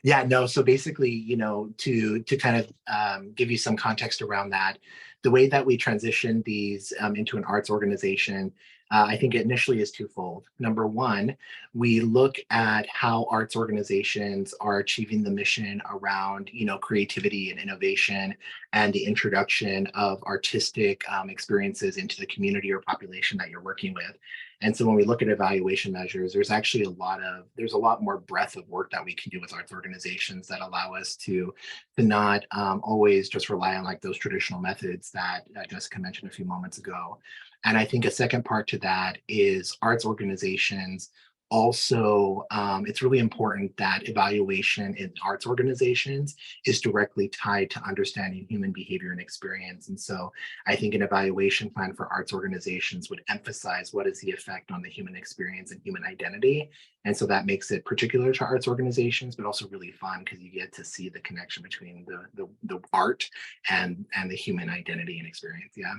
Yeah, no. So basically, to kind of give you some context around that, the way that we transition these into an arts organization, I think it initially is twofold. Number one, we look at how arts organizations are achieving the mission around, creativity and innovation and the introduction of artistic experiences into the community or population that you're working with. And so when we look at evaluation measures, there's a lot more breadth of work that we can do with arts organizations that allow us to not always just rely on like those traditional methods that Jessica mentioned a few moments ago. And I think a second part to that is arts organizations also, it's really important that evaluation in arts organizations is directly tied to understanding human behavior and experience. And so I think an evaluation plan for arts organizations would emphasize what is the effect on the human experience and human identity. And so that makes it particular to arts organizations, but also really fun because you get to see the connection between the art and the human identity and experience. Yeah.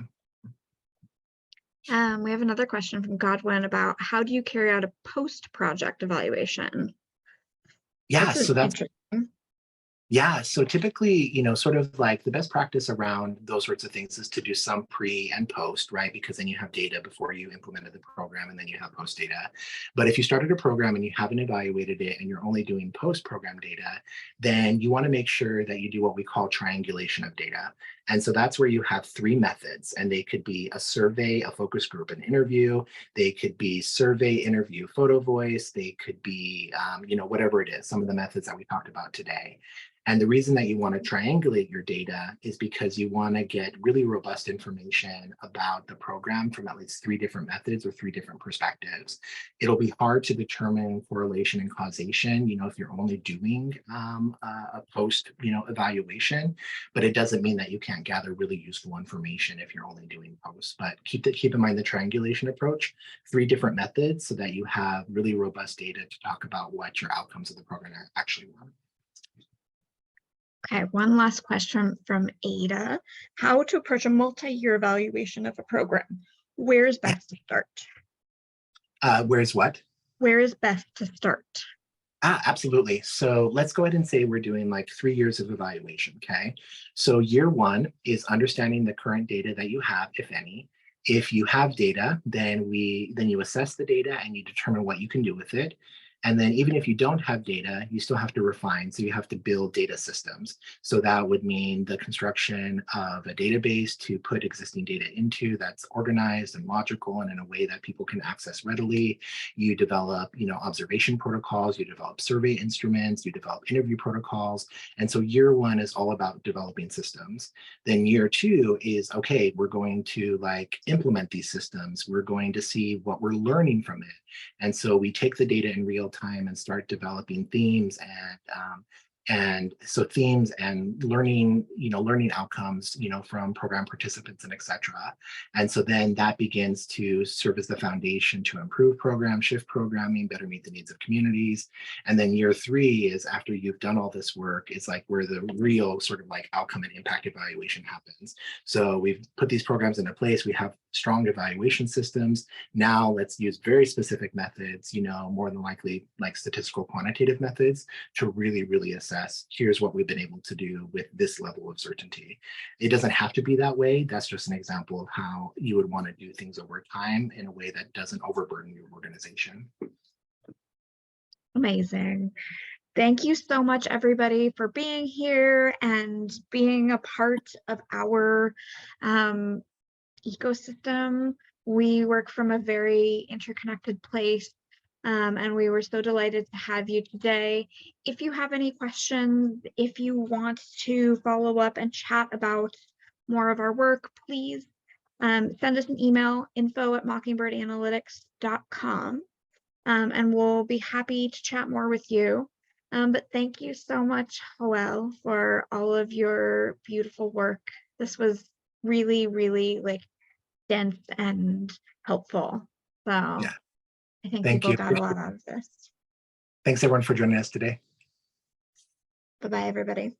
We have another question from Godwin about how do you carry out a post-project evaluation? Yeah. This is So that's interesting. Yeah, so typically, sort of like the best practice around those sorts of things is to do some pre and post, right? Because then you have data before you implemented the program and then you have post data. But if you started a program and you haven't evaluated it and you're only doing post program data, then you want to make sure that you do what we call triangulation of data. And so that's where you have three methods, and they could be a survey, a focus group, an interview. They could be survey, interview, photo voice. They could be, whatever it is, some of the methods that we talked about today. And the reason that you want to triangulate your data is because you want to get really robust information about the program from at least three different methods or three different perspectives. It'll be hard to determine correlation and causation, if you're only doing a post, evaluation, but it doesn't mean that you can't gather really useful information if you're only doing post. But keep in mind the triangulation approach, three different methods so that you have really robust data to talk about what your outcomes of the program actually were. Okay, one last question from Ada. How to approach a multi-year evaluation of a program? Where is best to start? Where's what? Where is best to start? Absolutely. So let's go ahead and say we're doing like 3 years of evaluation, okay? So year one is understanding the current data that you have, if any. If you have data, then you assess the data and you determine what you can do with it. And then even if you don't have data, you still have to refine. So you have to build data systems. So that would mean the construction of a database to put existing data into that's organized and logical and in a way that people can access readily. You develop, observation protocols, you develop survey instruments, you develop interview protocols. And so year one is all about developing systems. Then year two is, okay, we're going to implement these systems. We're going to see what we're learning from it. And so we take the data in real time and start developing themes and so themes and learning outcomes, from program participants and et cetera. And so then that begins to serve as the foundation to improve program, shift programming, better meet the needs of communities. And then year three is after you've done all this work, it's where the real sort of outcome and impact evaluation happens. So we've put these programs into place. We have strong evaluation systems. Now let's use very specific methods, more than likely statistical quantitative methods to really assess, here's what we've been able to do with this level of certainty. It doesn't have to be that way. That's just an example of how you would want to do things over time in a way that doesn't overburden your organization. Amazing. Thank you so much, everybody, for being here and being a part of our ecosystem. We work from a very interconnected place, and we were so delighted to have you today. If you have any questions, if you want to follow up and chat about more of our work, please send us an email, info@mockingbird.analytics.com, and we'll be happy to chat more with you. But thank you so much, Joel, for all of your beautiful work. This was really dense and helpful. So Yeah. I think Thank people you. got a lot out of this. Thanks everyone for joining us today. Bye-bye, everybody.